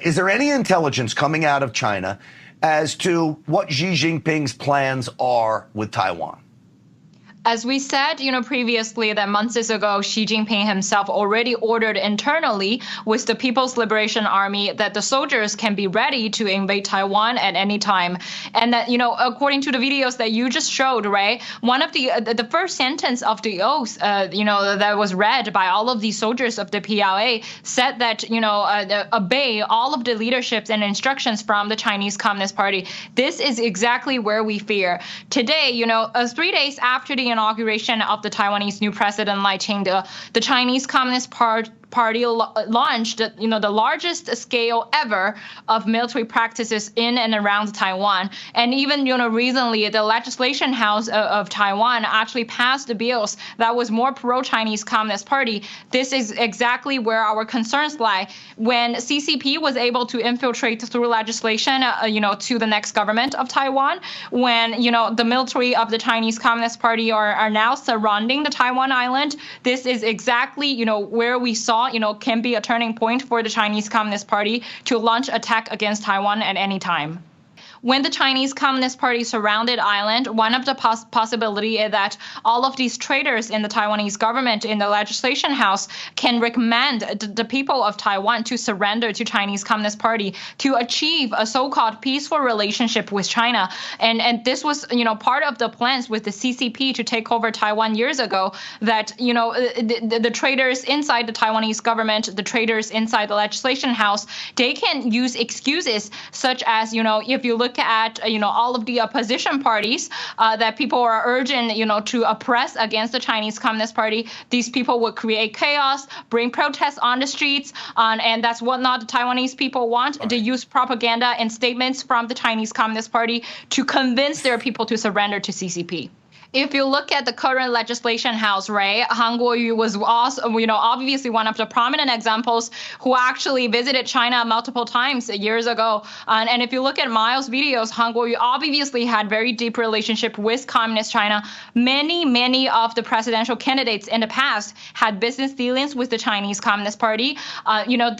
Is there any intelligence coming out of China as to what Xi Jinping's plans are with Taiwan? As we said, previously that months ago, Xi Jinping himself already ordered internally with the People's Liberation Army that the soldiers can be ready to invade Taiwan at any time. And that, according to the videos that you just showed, right, one of the first sentence of the oath, that was read by all of these soldiers of the PLA said that, obey all of the leaderships and instructions from the Chinese Communist Party. This is exactly where we fear. Today, 3 days after the inauguration of the Taiwanese new president Lai Ching-te, the Chinese Communist Party launched, the largest scale ever of military practices in and around Taiwan. And even, recently, the legislation house of Taiwan actually passed the bills that was more pro-Chinese Communist Party. This is exactly where our concerns lie. When CCP was able to infiltrate through legislation, to the next government of Taiwan, when, the military of the Chinese Communist Party are now surrounding the Taiwan island, this is exactly, where we saw can be a turning point for the Chinese Communist Party to launch attack against Taiwan at any time. When the Chinese Communist Party surrounded island, one of the possibility is that all of these traitors in the Taiwanese government in the legislation house can recommend the people of Taiwan to surrender to Chinese Communist Party to achieve a so-called peaceful relationship with China. And this was, part of the plans with the CCP to take over Taiwan years ago, that, the traitors inside the Taiwanese government, the traitors inside the legislation house, they can use excuses such as, if you look at, all of the opposition parties that people are urging, to oppress against the Chinese Communist Party, these people would create chaos, bring protests on the streets, and that's what not the Taiwanese people want. Right. They use propaganda and statements from the Chinese Communist Party to convince their people to surrender to CCP. If you look at the current legislation house, right, Han Kuo-yu was also, obviously one of the prominent examples who actually visited China multiple times years ago. And if you look at Miles' videos, Han Kuo-yu obviously had very deep relationship with Communist China. Many of the presidential candidates in the past had business dealings with the Chinese Communist Party.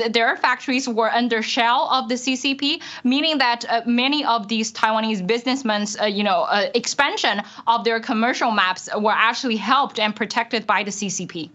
Their factories were under shell of the CCP, meaning that many of these Taiwanese businessmen's, expansion of their commercial maps were actually helped and protected by the CCP.